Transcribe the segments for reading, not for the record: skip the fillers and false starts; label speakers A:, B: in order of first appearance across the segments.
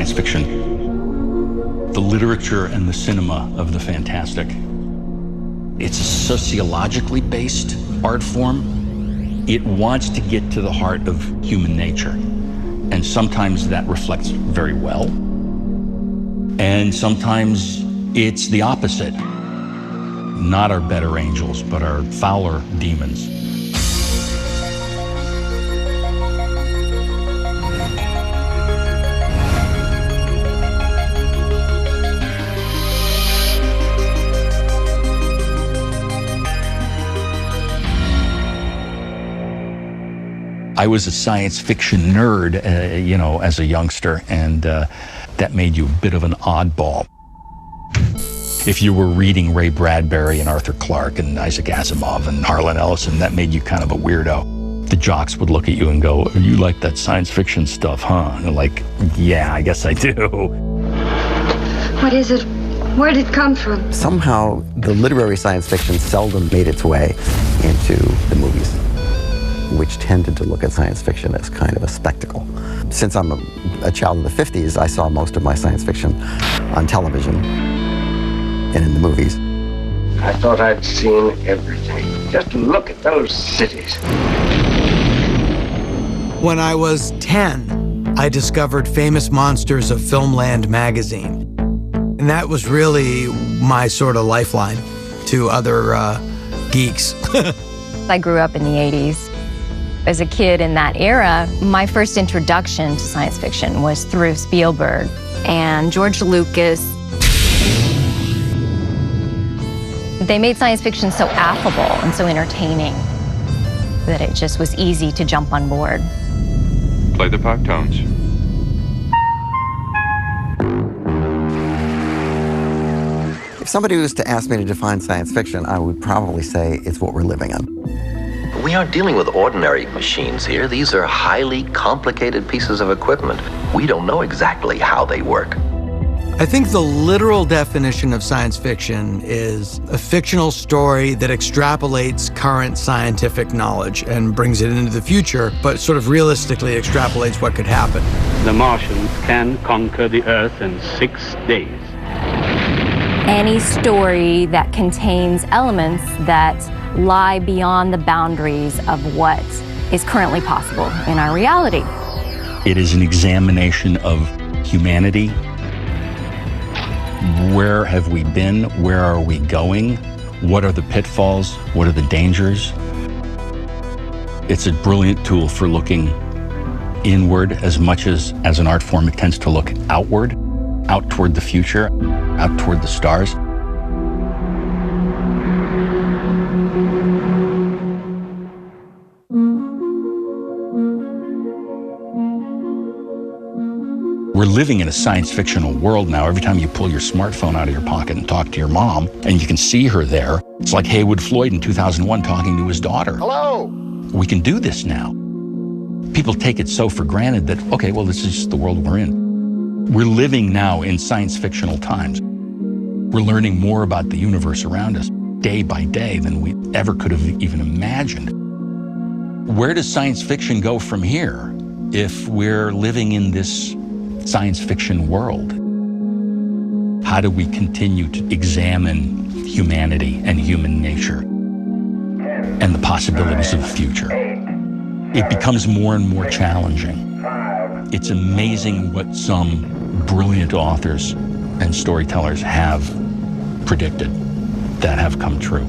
A: science fiction, the literature and the cinema of the fantastic. It's a sociologically based art form. It wants to get to the heart of human nature. And sometimes that reflects very well. And sometimes it's the opposite. Not our better angels, but our fouler demons. I was a science fiction nerd, as a youngster, and that made you a bit of an oddball. If you were reading Ray Bradbury and Arthur Clarke and Isaac Asimov and Harlan Ellison, that made you kind of a weirdo. The jocks would look at you and go, "You like that science fiction stuff, huh?" And like, "Yeah, I guess I do."
B: What is it? Where did it come from?
C: Somehow, the literary science fiction seldom made its way into the movies, which tended to look at science fiction as kind of a spectacle. Since I'm a child of the 50s, I saw most of my science fiction on television and in the movies.
D: I thought I'd seen everything. Just look at those cities.
E: When I was 10, I discovered Famous Monsters of Filmland magazine. And that was really my sort of lifeline to other geeks.
F: I grew up in the 80s. As a kid in that era, my first introduction to science fiction was through Spielberg and George Lucas. They made science fiction so affable and so entertaining that it just was easy to jump on board.
G: Play the pipe tones.
C: If somebody was to ask me to define science fiction, I would probably say it's what we're living in.
H: We aren't dealing with ordinary machines here. These are highly complicated pieces of equipment. We don't know exactly how they work.
E: I think the literal definition of science fiction is a fictional story that extrapolates current scientific knowledge and brings it into the future, but sort of realistically extrapolates what could happen.
I: The Martians can conquer the Earth in 6 days.
F: Any story that contains elements that lie beyond the boundaries of what is currently possible in our reality.
A: It is an examination of humanity. Where have we been? Where are we going? What are the pitfalls? What are the dangers? It's a brilliant tool for looking inward as much as an art form. It tends to look outward, out toward the future, out toward the stars. We're living in a science fictional world now. Every time you pull your smartphone out of your pocket and talk to your mom, and you can see her there, it's like Haywood Floyd in 2001 talking to his daughter.
D: Hello!
A: We can do this now. People take it so for granted that, okay, well, this is just the world we're in. We're living now in science fictional times. We're learning more about the universe around us day by day than we ever could have even imagined. Where does science fiction go from here if we're living in this science fiction world? How do we continue to examine humanity and human nature and the possibilities of the future? It becomes more and more challenging. It's amazing what some brilliant authors and storytellers have predicted that have come true.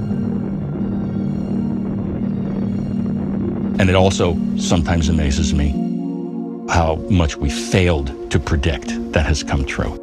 A: And it also sometimes amazes me how much we failed to predict that has come true.